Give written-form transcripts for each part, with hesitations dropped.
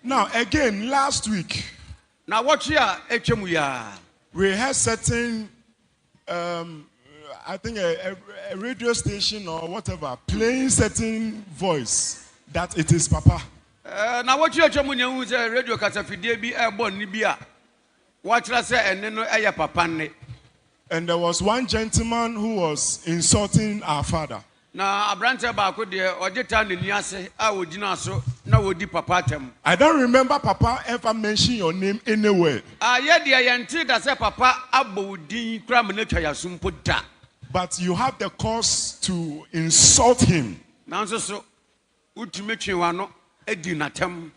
Now again, last week, now what here we had certain, I think a radio station or whatever playing certain voice that it is Papa. Now what you say radio Okatakyie be airborne Nibia. What I say and then no Papa. And there was one gentleman who was insulting our father. Now, Abranta Bako dear, or the time in Yase, I would so now would Papa tem. I don't remember Papa ever mention your name anywhere. Yet the Ayanti that said Papa Abu Di Craminator Yasum Puta. But you have the cause to insult him. Now, so, would to make you one edinatem.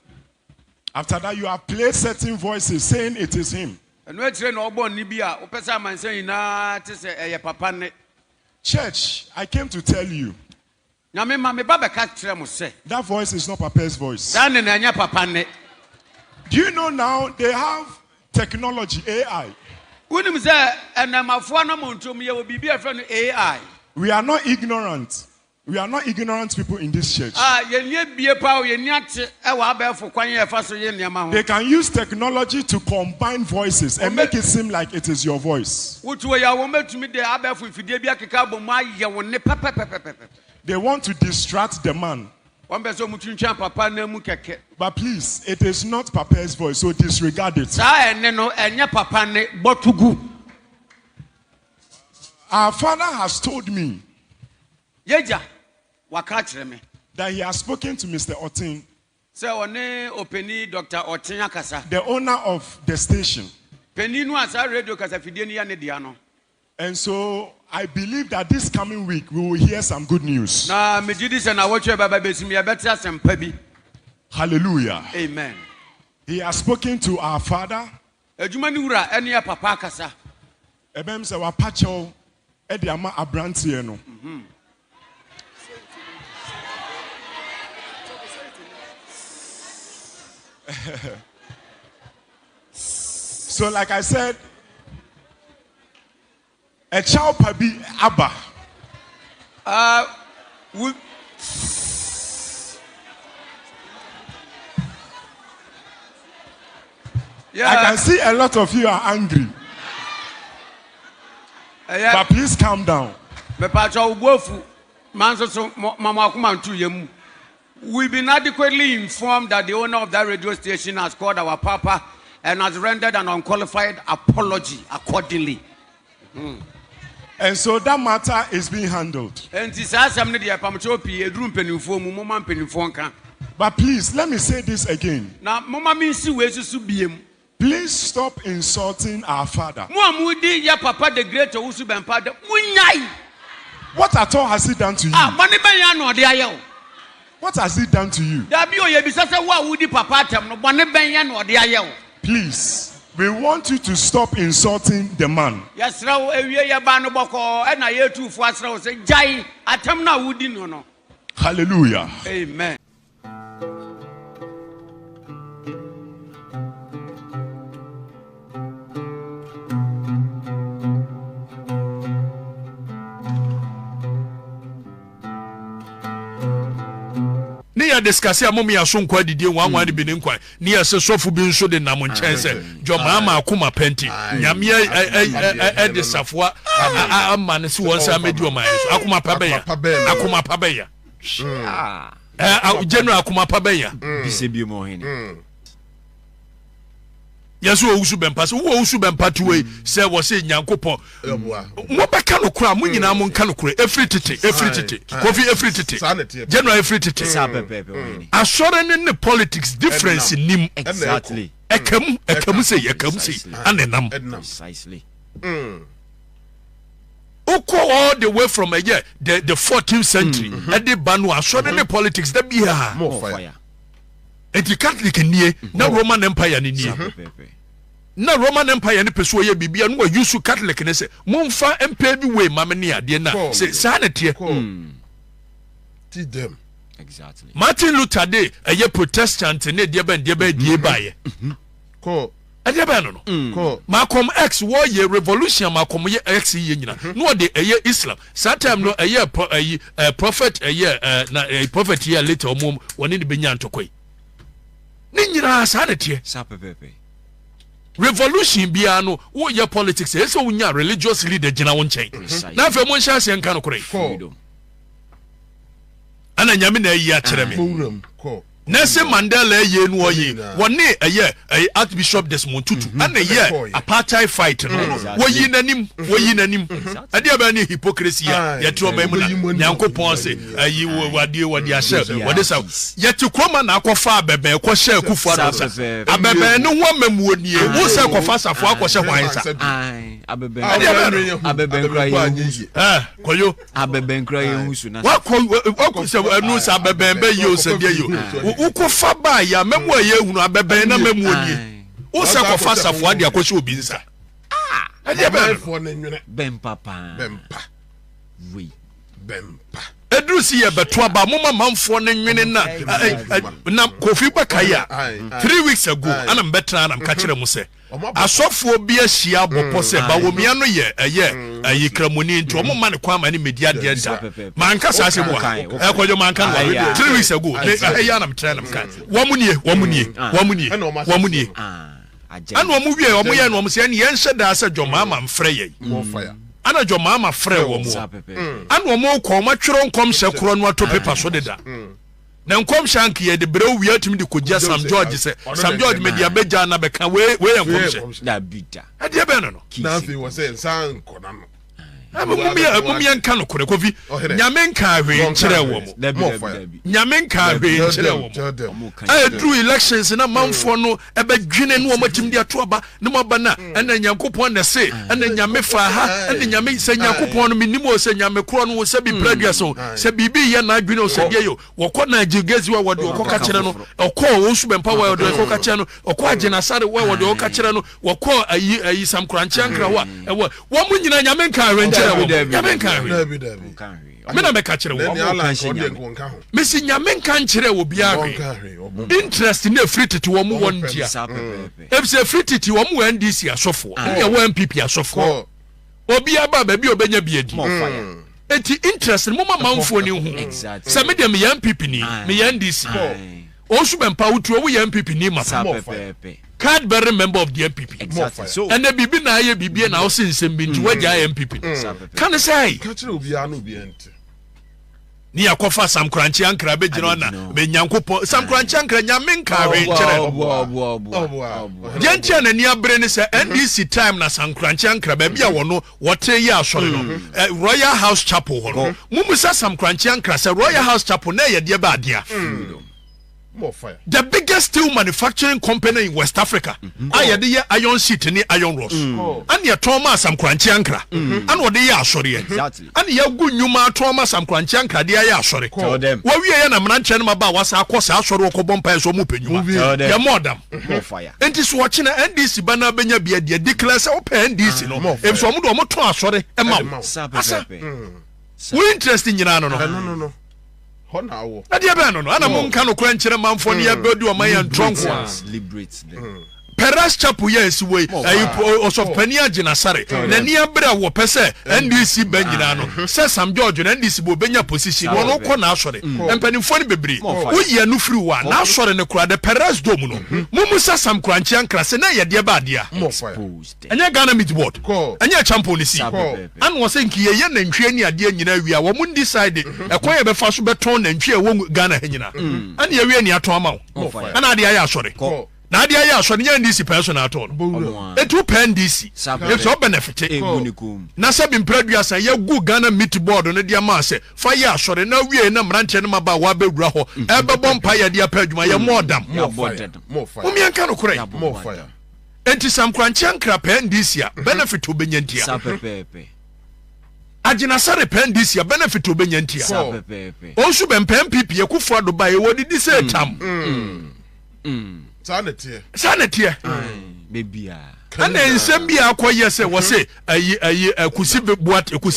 After that, you have played certain voices saying it is him. And we're trained all born Nibia, Opesa man saying, nah, to say a papa. Church, I came to tell you. That voice is not Papa's voice. Do you know now they have technology, AI? We are not ignorant. We are not ignorant people in this church. They can use technology to combine voices and make it seem like it is your voice. They want to distract the man. But please, it is not Papa's voice, so disregard it. Our father has told me that he has spoken to Mr. Otin, the owner of the station. And so I believe that this coming week we will hear some good news. Hallelujah. Amen. He has spoken to our father. Ebem se wapacho edi ama abrantie no. So like I said, a child pabi abba. I can see a lot of you are angry. But please calm down. We've been adequately informed that the owner of that radio station has called our papa and has rendered an unqualified apology accordingly. And so that matter is being handled. But please, let me say this again. Please stop insulting our father. What at all has he done to you? What has he done to you? Please, we want you to stop insulting the man. Hallelujah. Amen. Near discussia mommy asun kwa didie wan bi ne nkwa near se sofu bi nso de nam nchen se jomama akuma penti nyame de safua amma ne se won sa medi o man so akuma pabeya general akuma pabeya bisebi mo hini Yasu Owusu Bempah so Owusu Bempah tuwe se wo se nyankopon mo beka no kura mo nyina mo nka no kura every tete kofi every tete general every tete asore ne politics difference nim exactly ekam say anenam precisely Oko all the way from the 14th century and the banu asore ne politics that be more fire. Enti Catholic nie na Roman Empire ni nie na Roman Empire ni peso ye bibia no use Catholic ne se momfa empire bi we mame ne ade na se sanete ti dem exactly Martin Luther Day eye Protestant ne de ban die baye ko ade ban no ko Malcolm X war ye revolution Malcolm ye X ye nyina no de eye Islam that time no eye prophet eye na prophet ye later omom woni de benya ntokoi ni nyina nyina sa de tie revolution bia no wo ye politics e so wunya religious leader gina won chen na fa mo nhyase nka no kore ana nyame na yi a kire me Nelson Mandela ye no ye wone eye Archbishop Desmond Tutu ana ye apartheid fight no wo yi nanim ade aba ne hypocrisy ya tro ba mu na Nyankopon se ayi wade ahye wode sa ye ti kroma na akofa abebe ko hye kufu adosa abebe ne ho mamuonie wo se kofa safo akohye hwan sa abebe nkra ye koyo abebe nkra ye husu na wa se anu sa abebe be yo se de yo ukofa ba ya memu ye hunu abebe na memu oni o se kofa safo ade akohye obi nsa Bempah Edrusi ye beto ba mama manfo ne nwene na kofi bakaya 3 weeks ago ana mbetra na mka mu se asofo bi ahia bopo se ba womia no ye ayi kramoni nti omo ma ne kwa ma ne media de nda manka sa se bo ekwojo manka 3 weeks ago ya na mtra na mka wamunie anu omu wie omu ye no omu se ne ye nhye da se dwomama mfre ye ana dwomama frɛ wo mo anu omu ko ma twero nkom hye koro no ato paper so deda na nkom shank ye de brew wi atimi de kogya Sam George se Sam George media beja na beka we nkom hye da bita ade be no na fi wo se nsan kona no mumia nka no kore kofi nyame nka hwe nkyere wo mo nyame nka hwe nkyere wo mo through elections na manfo no ebedwene no omatim de ato aba ne mo aba na ena Nyankopon na se ena nyame fa ha ena nyame se Nyankopon no minimo se nyame kro no se bi preduas so se bibi ye na adwene o se de yo wokọ na jigezi wa wode okoka kire no okọ Owusu Bempah wa wode okoka kire no okọ agena sare wa wode okoka kire no wokọ ayi sam kranche ankra wa wo mu nyina nyame nka hwe nyame nka hwe mena meka kire wo mesi nyame nka nkire wo bia hwe interest na free tete wo mu won dia ebse free tete wo mu NDC asofo ya wo MPP asofo obi aba ba bi obenya biedi enti interest mo manfo ni hu se me dem ya MPP ni me ya NDC Owusu Bempah utu wo ya MPP ni masa card bearer member of the MPP exactly so and the bibi na ye bibi na o sinsem bi nti waja MPP can say ka kire obi anu bi ente ni akofa Sam Kranche ankra be gina na be Nyankopon Sam Kranche ankra nyame nka hwe nkere jentia na ni abre ni se NDC time na Sam Kranche ankra ba bia wono wote ye asore no Royal House Chapel ho mumu sa Sam Kranche ankra se Royal House Chapel na ye de ba adia more fire. The biggest steel manufacturing company in West Africa. I the iron sheet ni iron rods. And ye Thomas Sam Kranche ankra. And what they are sorry. Exactly. And ye good nyuma Thomas Sam Kranche ankra they are sorry. Tell them. What we are na mranche no ba wasa akosa asoro ko bompa so mu penyuma. Ye modam. More fire. And this watching NDC bana benya bia de declare say open NDC no. If so mu do mo to asore e ma. We interesting nyina no. No. Honawo. Ade be no ana mo nka no kra nkyere manfo ne ya bedu o man ya ntronko liberates them. Peras Chapel yes way of Penia Jinasare. Nania Bra wo pese NDC Benjina no. Say Sam George and NDC bo benya position one no ko na asore. Empani fo ni bebre. Wo ye no free wa na asore ne kura de Peras dom no. Mumu sa Sam Kranche ankra se na ye de ba dia. Anya Ghana meet board. Anya champion ni si. An wo se nkiye ye na ntwe ni ade nyina wi a wo mun decide ekon ye be fa so beton na ntwe wo Ghana hanyina. An ye wi ani aton ama wo. Ana ade aye asore. Na ade aye asore nya NDC person at all. Etu NDC. It's all benefit. Na se bi mpraduasa ye gu Ghana meet board no dia ma se fa ye asore na wie na mranche no maba wa bewura ho e be bompa ye dia padwuma ye modam. More fire. Umi anka no kure. More fire. Enti Sam Kranche ankra NDC a benefit obenyantia. Agina sare NDC a benefit obenyantia. Owusu Bempah MPP ye kufu adoba ye wodi di se tam. Sanity. Sanity. Baby ana ensem bi akoye se wo se ayi Kusi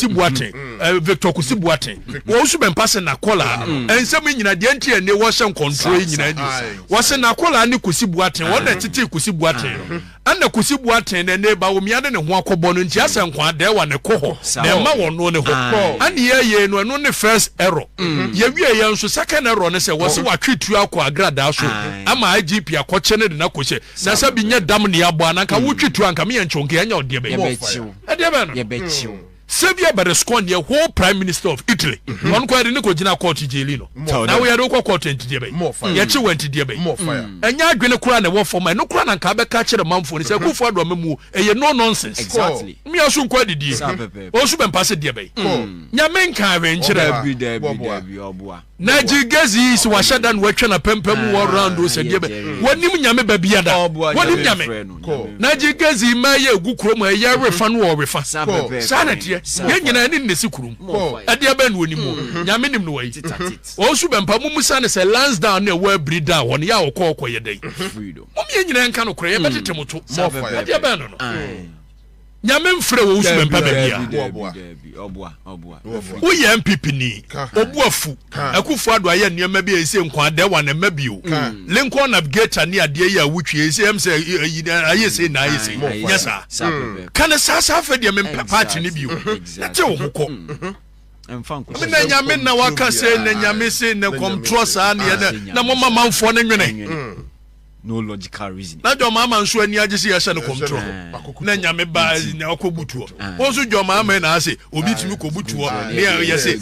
Boateng Victor Kusi Boateng Owusu Bempah se na kola ensem nyina de antie ne wo hye control nyina ni wo se na kola ne Kusi Boateng wo na tete Kusi Boateng ana Kusi Boateng ne ba wo miade ne ho akobɔ no nti asa nkwa de wa ne kɔ na ma wo no ne ho ana ye no ne first error ye wie ye nso second error ne se wo se wa twetu akɔ agrada so ama IGP akɔche ne de na kɔhye na sa bi nya dam ne abo anaka wo twetu anka me nchonke anya ode be ye be chiu Severe by the scorn the whole Prime Minister of Italy. One quite in the Kojina court jailino. Now we are no court into the more fire. Yet you went to the bay. More fire. And you're going to cry and walk for my no crown and cabe catch a mouth for the good for Domamu. And you're no nonsense. Exactly. Me also quite the deal. Also been passed the bay. Yamen can venture every day. Najigazi is washadan watching a pempem war round those and debe. What name Yame Babiada? What name Yame? Najigazi may a good chroma, a year refund war refund. Sanity. Yenya in the sikrum. Adia ben wonimu. Nyamenim no way. Owusu Bempah mumusane se lands down near where breed down on ya okọ koye dey. Freedom. Yenya nka no kure ye betete moto. Adia ben no. Nyame mfre Owusu Bempah bia. Obua. Wo ye MPP ni. Obuafu. Akufo ado aye nneema bia ese nkwa de wa na mabio. Lincoln navigator ni ade ya wutwe ese em se aye se na aye se. Yes sir. Kana sasa fa de mempa party ni bio. Ate wo hokọ. Na nyame na waka se na nyame se na control sa na mama manfo na nwene. No logical reason. Na jo mama nso ani agese ya no control. Na nyame ba na okobutuo. Wonso jo mama na ase obi timi kobutuo. Na ye se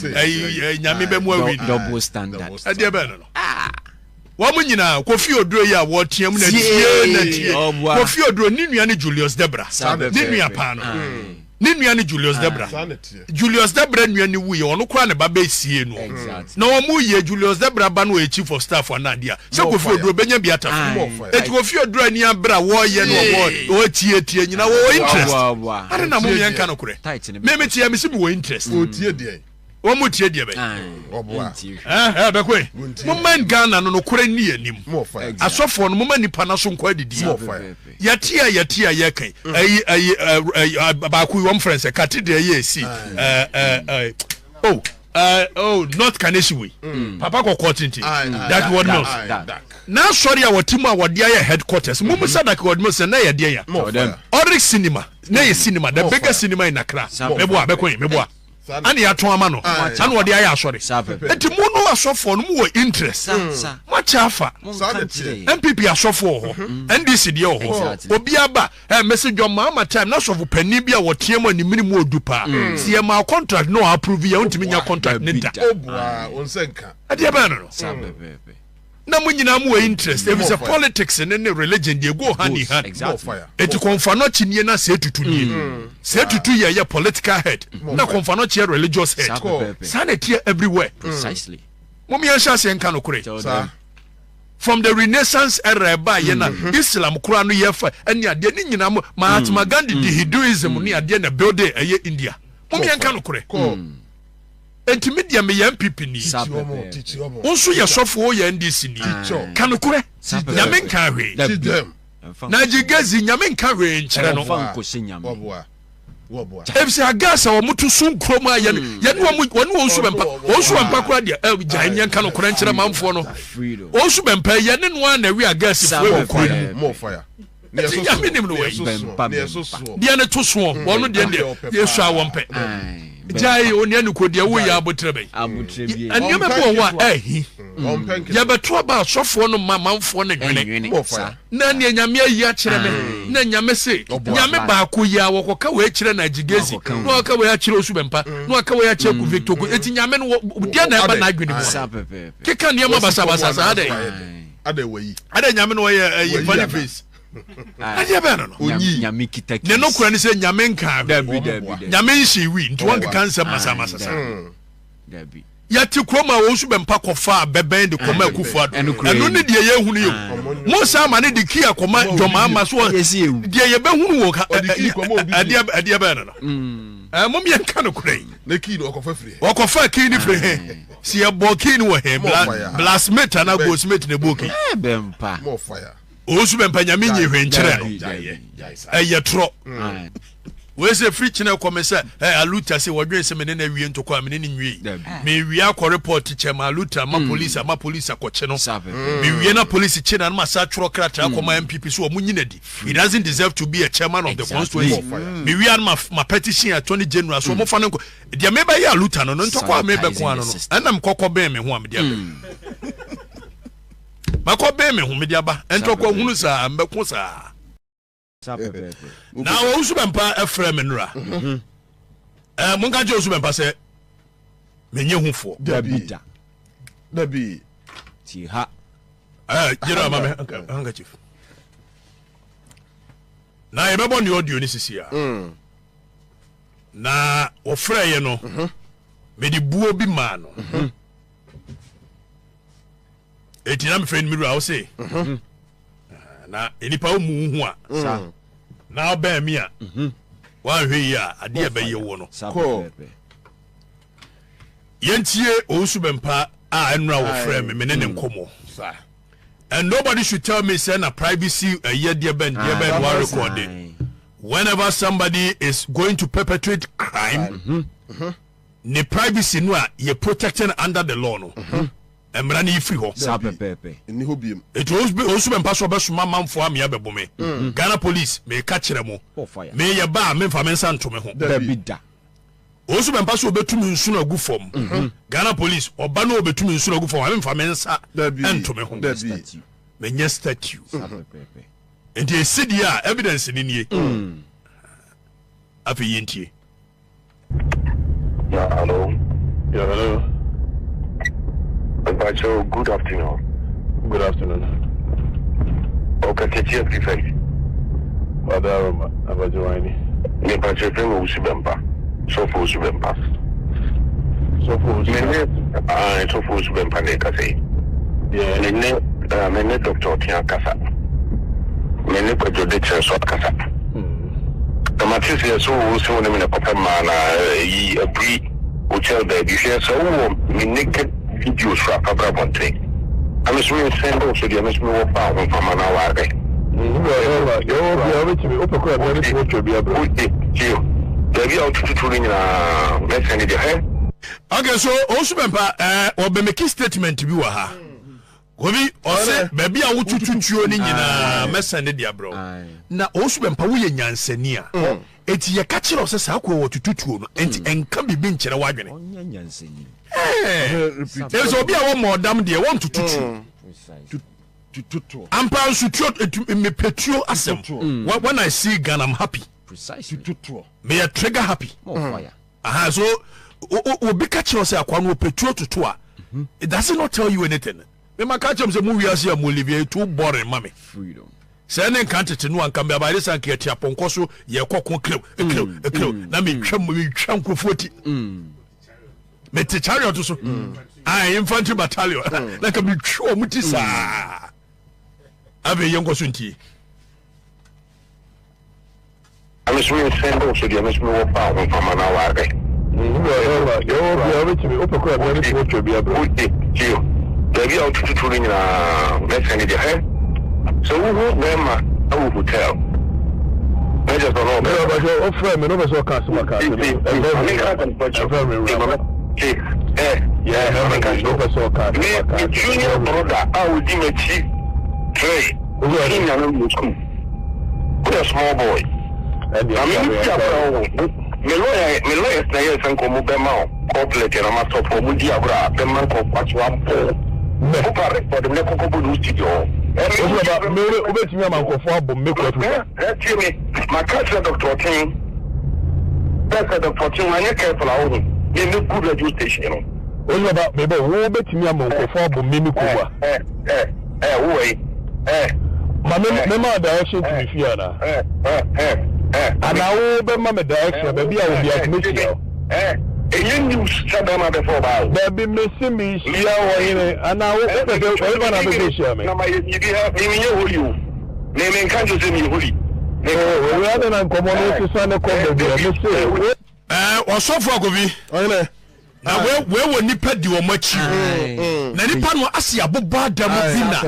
nyame be mu awi. Double standard. Ade be no. Wa mu nyina Kofi Oduro ya wo tiam na tie. Kofi Oduro ni nua ne Julius Debra. Ni nua pa no. Ni nua ne Julius Debra. Julius Debra nua ni wuye ono kra ne baba esie no. Na wo mu ye Julius Debra ba no chief of staff na dia. Se Kofi Oduro benya bi ata. Et Kofi Oduro ani abra wo ye no wo tie nyina wo interest. Ade na mu ye nka no kure. Me tie me si wo interest. O tie de. Wo mu tie de be. Oboa. Be kwe. Mo man Ghana no kure ni anim. Asofo no mo man nipa na so nkwa didi. Yatia ye kan. Ba ku wo friends cathedral ye si. Not Kaneshiwi. Papa ko courtinti. That word knows. Now sorry our team our dear headquarters. Mumu sadak word knows na ye dear. Oryx cinema. Na ye cinema, the biggest cinema in Accra. Meboa. Ani ya to ama no san wo de aye asori enti mu no asofo no mu wo interest ma chafa MPP asofo ho NDC de ho obi aba message on mama time na asofo pani bia wo tiam ani minimu odupa sie ma contract no approve ya untimi nya contract nita obua onsenka ade aba no na mu nyina mu interest if it's a politics and religion they go hand in hand. Eti konfa no chinie na se tutu nie se tutu ye political head na konfa no che religious head sanity everywhere precisely mummy ansha se nka no kure from the Renaissance era ba ye na Islam kura no ye fa eni ade ni nyina mu Mahatma Gandhi the Hinduism ni ade na build eye India mummy nka no kure enti media me yan pipi ni onso ye sofo ye NDC ni kanukure nyame nka hwe na jigazi nyame nka hwe nkyere no efse agasa wo mutu sun kroma ye wonu Owusu Bempah kura dia gya nyen ka no kura nkyere manfo no Owusu Bempah ye ne no na wi agasa fo more fire nyame nim no we dia ne to so wonu dia ye so awompe jai oni anuko de wo ya abotrebe anyama bo wa ya beto ba sofo no mamfo no nwene na ne nyame ayi a kire me na nyame se nyame ba ko ya wo koka we kire na jigezi no ka we a kire Owusu Bempah no ka we a kire ku Victor ku eti nyame no dia na ba na adwene mu keka ne ma basa sa ade nyame no ye funny face ade ba no nyame kitaki ne no kura ni se nyame nka nyame nshi wi nti wan kan se masa dabi yati kroma Owusu Bempah kofa beben de koma akufu ado eno ne de ye hunu ye mo sa ma ne de kia koma dwoma ama so de ye be hunu wo ade ba no mo mi nka no kura ne ki no okofa ki ni free si e bo ki ni wo he blasmate na go smith ne boki Bempah more fire Owusu Bempah nyame nye hwenkyere no eye tro we say free chine come say aluta say wodwen se me na wie ntoko a me ne nwie me wie akọ report che ma aluta ma police akọche no me wie na police che na ma sa tworo krata akoma MPP so omunyi na di he doesn't deserve to be a chairman of the constituency me wie an ma petition attorney general so mo fa no dia me ba ya aluta no ntoko a me be ko ano no enam kokọ be me ho am dia be makọ be me ho me dia ba ntoko hunu sa mbeko sa now Owusu Bempah Afrifa menura monka je Owusu Bempah say menye hufo dabi ti ha jira mama hanga chief na ye bebo ni audio ni sisi ya na ofra ye no me di buo bi ma no eti na me friend mi ru a say na enipa omu hu a na oba mi a wa hwe ya ade e be ye wo no yentie Owusu Bempah a enra wo frame me ne nkomo and nobody should tell me say na privacy ye de ben wa recording whenever somebody is going to perpetrate crime ne privacy no a ye protected under the law no emra na ifri ho ni ho biem it was Owusu Bempah so be suma manfo am ya bebo me Ghana police me ka kire mo me ye ba me mfa me nsa ntome ho bida Owusu Bempah so betumi nsu na gu fom Ghana police oba no betumi nsu na gu fom me mfa me nsa ntome ho me nye statue and the city evidence ni nie afi yentie hello hello Bacho, good afternoon. Good afternoon. Okatakyie Afrifa. Wadaroma abajoani. Me Bacho friend Owusu Bempah. So for Owusu Bempah. So for Owusu Bempah ne kase. Yeah. Me Dr. Tian kasa. Me ne ko jode so kasa. Tomati se so Owusu ne me ne papa mana yi abri hotel bed. You say so me ne videos for Papa Bonte. I'm just really send also the MS more power from an hour. Okay, so Owusu Bempah or be make statement to be wa ha. Gobi o say baby a wotututuo ni nyina mesende dia bro. Na Owusu Bempah wo ye nyansani a. Eti ye ka kire o say sa ko wotututuo no enti enka bibi nkire wadwene. Onya nyansani. There's obi a one more damn dear want to tutu. I'm proud to me petro asem. When I see Ghana, I'm happy. Precisely. May I trigger happy. So obi catch us a kwano petro to it doesn't not tell you anything. Me ma catch them say movie as you Olivia too boring mommy. Freedom. Sending can't no one can be about this and get your ponkoso ye kokon club. Na me twam krofoti. Mete chariot so infantry battalion like a bit sure mutisa ave yongo sunti I'm just really send also the MS more power from an hour. Okay, maybe out to in messenger head. So who hotel? I just don't know. Offer me no so customer card. Junior brother, I will give a cheap tray. In a school. Put a small boy. I mean, me lawyer say and come Bema, corporate and a master for Mudiagra, Beman of what you want for the Neco studio. My cousin, Dr. King, that's Dr. King, I careful out. You look good radio station. Only about maybe we bet me a monk for Mimikuba. Mamma direction to Fiona. And I will be Mamma direction, maybe I will be at Michigan. And you shut them out before. There be missing me, and I will be you have you. Naming countries in you. Rather than come on to sign a call, or so for Govi. we nipa di wo machi na nipa no ase abobo adam bina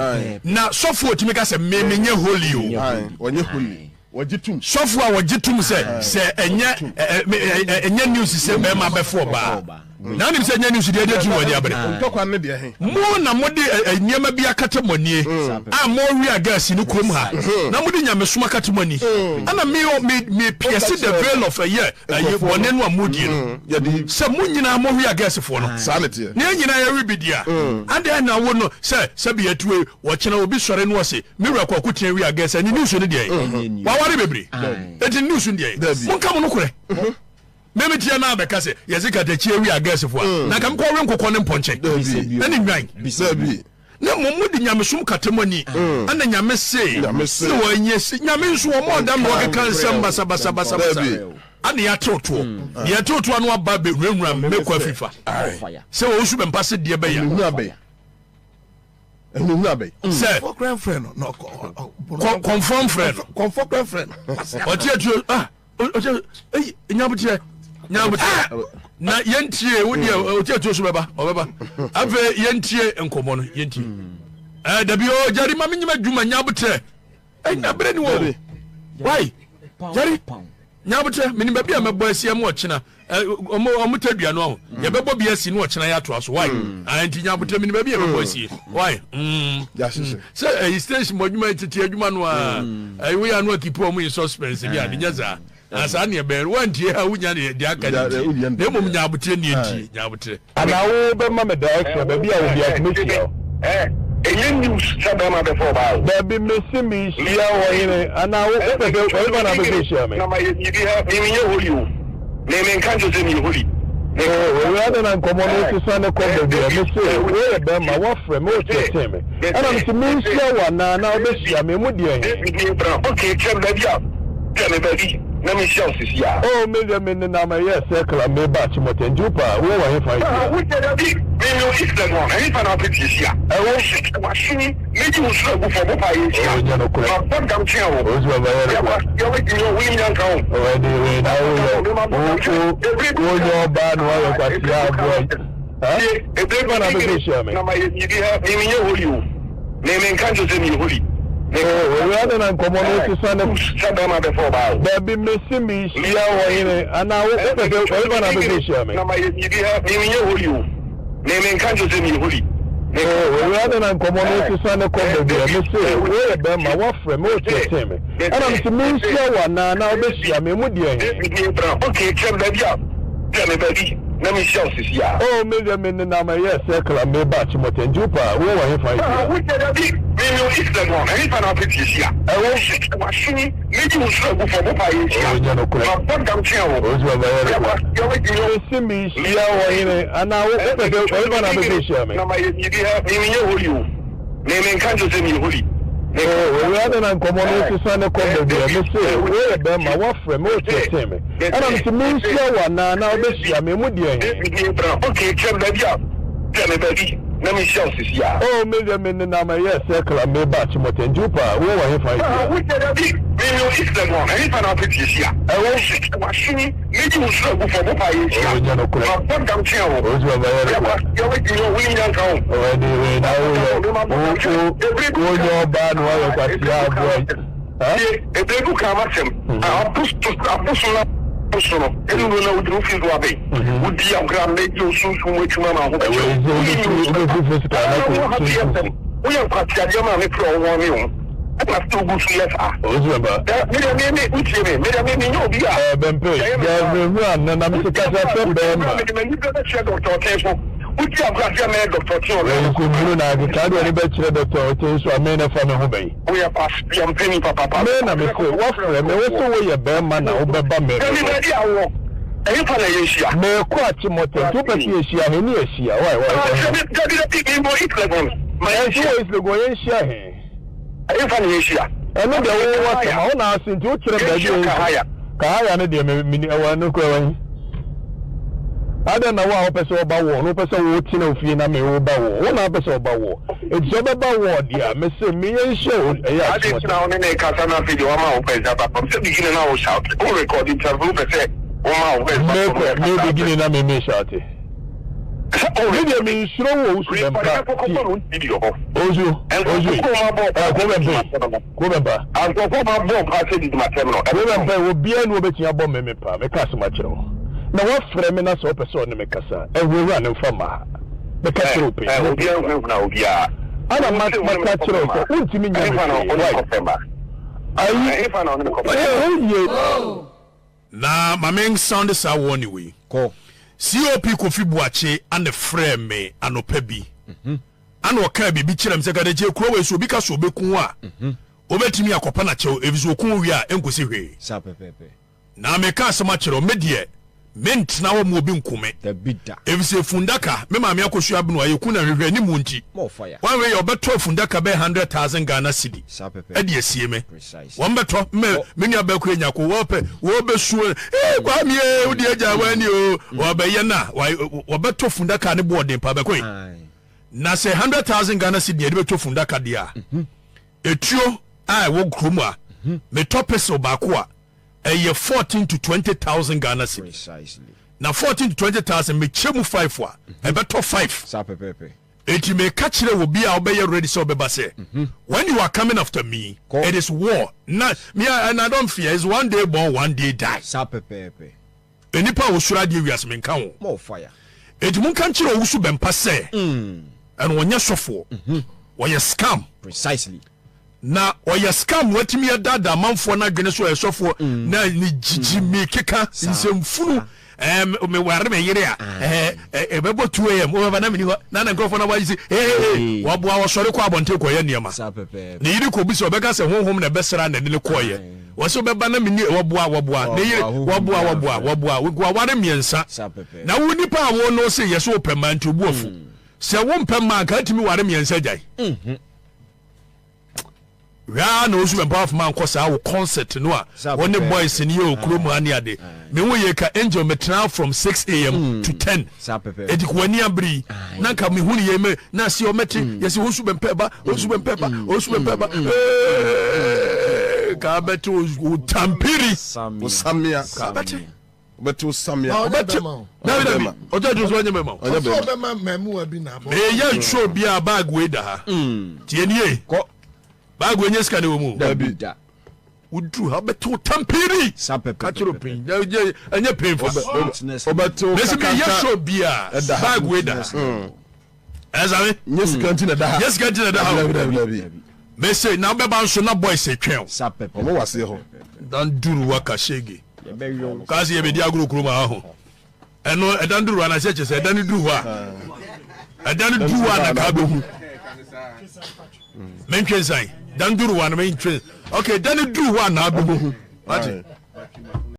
na sofo otimi ka se menye holy o onye holy wajitum sofo a wajitum se enye news se be ma befo ba na nim se enye news de tu woni abere ntokwa ne de he mo na mo de niema bia katemoni a mo wi agas ni krom ha na mo de nyamesoma katemoni ana me pierce the veil of a year woni no amodi no se mo nyina mo wi agas fo no sanity ne nyina ya wi bidia ade na wo no se bia tuwe wo kena obi sore no se me wura kwa kutia wi agas ni news ni de wa ware bebre eti news ni de mo kam no kore meme tia na beka se yezika de chie wi agasefo na kam ko we nkokọ ne mponche na ni nwan bisabi na momudi nyamesum katemoni ana nyamese se wanyesi nyamensu wo mo dam wo keka nsem basa ana ya toto anu aba be nwura mekọ Afrifa se Owusu Bempah se de be ya enu abe se friend no confirm friend o tie tu nyabutie na yentie wodi o tie tu so beba obeba ave yentie enkomo no yentie dabi o jari ma menyima dwuma nyabutie nyabre ni wo why jari nyabutie meni ba bia mebo asia mo ochina omo tadua no ho ye bebo bia si no ochina ya to aso why anti nyabutie meni ba bia mebo asia why ya sisi say station mo dwuma tete adwuma no a we ya no akipo mo in suspense bia de nyaza asa ne be wantie ha wunya ne de aka ne mom nyabutie ne enti nyabutie ana wo be ma me da extra ba bia wo bia commission enye news sabe ma before ba baby messi mi shia wo yire ana wo pe ba na be shia me na ma yibi ha mi nye holi o me kanjo se mi holi we ada na nkomo no ti so ne ko be bia messi we be ma wo frɛ me o tete me ana mi mi shia wa na wo be shia me mu de okay chem da bia tell me na me shia osisi ya me na ma yes circle me ba chi motenjupa wo wa he fa we tell me no is the one any fan of it shia wo shit machine meji wo so go for mo pa ye shia but dam chia wo yo we we nyan ka we na wo yo ba no wa kwa tia boy ba na be shia me na ma yibi ha mi nye holi o me kanjo se mi holi we ada na nkomo no ti so ne sabe ma before ba baby messi mi shia wo yire ana wo pe ba na be shia me na ma yibi ha mi nye holi o me kanjo se mi holi we ada na nkomo no ti so ne ko be bia messi we be ma wo frɛ me o tete me ana mi shia wa na wo be shia me mu de okay chem da bia tell me baby na me shia osisi ya me na ma yes circle me ba chi motenjupa wo wa he fa we tell me no is the one any fan of it shia wo shit machine meji wo so go for mo pa ye shia but dam chia wo yo we messi mi shia wo yire ana wo pe ba na be shia me na ma yibi ha mi nye holi o me kanjo se mi holi we ada na nkomo no ti so ne ko be bia messi we be ma wo frɛ me o tete me ana mi shia wa na wo be shia me mu de okay chem da bia tell me baby na me shia osisi ya me na ma yes circle me ba chi motenjupa wo wa he fa we tell me no is the one any fan of it shia wo shit machine meji wo so go for mo pa ye shia but dam chia wo yo we nyan ka we na wo yo ba no wa kwa tia boy ebrebu kama sem apostola Sono, e non ho avuto figlio a me. Udi a gran meglio su ma ho detto. We are quite a young man from 1 million. I have to go to Lefa. Me no be a Bempah. Na mi se casa sempre. Me check Dr. Tempo. Udi a gran me Dr. Tempo. Ku buru na ga ka do ni be chire Dr. Tempo so me na fa me ho bai. We are pass am penny papa. Me na me se wo frɛ me wo so wo ye be ma na wo be ba me. Eyi fa na ye shia. Me ko achi moto to pe ye shia he ni ye shia. Why? Jadi mo iklegon. Ma ye shia is le go ye shia he. Eyi fa na ye shia. Eno de wo wa ma ho na asin ti o kire ba bi. Ka haya ne de me ni awa no ko wan. Ada na wa opese oba wo no pese wo ti na ofie na me wo ba wo na pese oba wo e je ba wo dia me se me yen show e ya adi na one na ka sana video ma opese ba se begin na wo shout o record interview pese o ma opese me begin na me shout Maybe I mean, sure, Owusu Bempah. Owusu. And for will be an Obetia bomb, me Casamacho. Now, what Fremenas or person, me Cassa, and we run in Fama. The Castle pay. I will be now, yeah. I don't mind my natural. What do you mean? Na mameng sound is a one way. Ko. COP Kofi Boache and the frame me anopa bi. Ano ka bi kyerem se gade je kuro we so bi ka so beku a. Obetimi akopa na chew ebiso kun wi a enkosi hwe. Sa pepepe. Na me ka asema kyerem me de ment na wo mo bi nkume. The bidda. Ebise fundaka me ma me akosu abno aye kun na hwehwe ni mu nti. More fire. One way obeto fundaka be 100,000 Ghana cedi. Sa pepepe. E de asie me. Precise. One beto me nya ba ku enya ko wo pe wo be su kwa mi e odi aja wani o wo be ye na wo beto fundaka ne board pa be ko. Na say 100,000 Ghana cedi e de beto fundaka de a. Etuo ai wo krom a me topeso ba ko a eye 14 to 20,000 Ghana cedi. Precisely. Na 14 to 20,000 me chemu 5 wa e beto 5. Sa pepepe. Eti me kachire wo bia obeye ready so obeba say when you are coming after me it is war. Na me and I don't fear, it's one day born one day die. Sa pepepe. Enipa wo sura de wiase me nka wo. More fire. Eti mun kan chire Owusu Bempah say and wonya sofo woye scam. Precisely. Na oye scam watimi dada manfo na dwene so esofo na ni jiji me keka nsemfunu me ware me yire a bebo 2 am o ba na me ni na nkofo na wa yisi wo boa wo sori kwa abonte ko ye niema ne yiri ko bi so be ka se honhom na besra na ne ko ye wo so be ba na me ni wo boa ne yiri wo boa wo ware miensa na wo nipa a wo no se ye so pema nti obuofu se wo mpema ka timi ware miensa jai ya na Owusu Bempah of man kosa wo concert no a one boys ni o kromu ani ade me wo ye ka angel metra from 6 am to 10 edi ko ani abri na ka me huni ye me na si o meti ye si Owusu Bempah ba ka beto o tampiri o samia ka beto beto samia David ojo jo so nyeme ma ojo be ma memu abi na bo e ye show bia bag we da ha tie nie ko bag we nyeska ne wo mu Bidda. Udru ha beto tampiri Sa pepepe. katro pin anya painful obeto Lesi me yesho bia bag we da ezame yes kantina da yes kantina da me say na be ba nso na boys e twen Sa pepepe. omo wase ho dan duru waka shege Ye be yo. kazi ye be di agro ma ho eno edan duru na cheche se edan duru ha edan duru na ka be hu mentwen sai dan duru na mentwen okay dan duru na be hu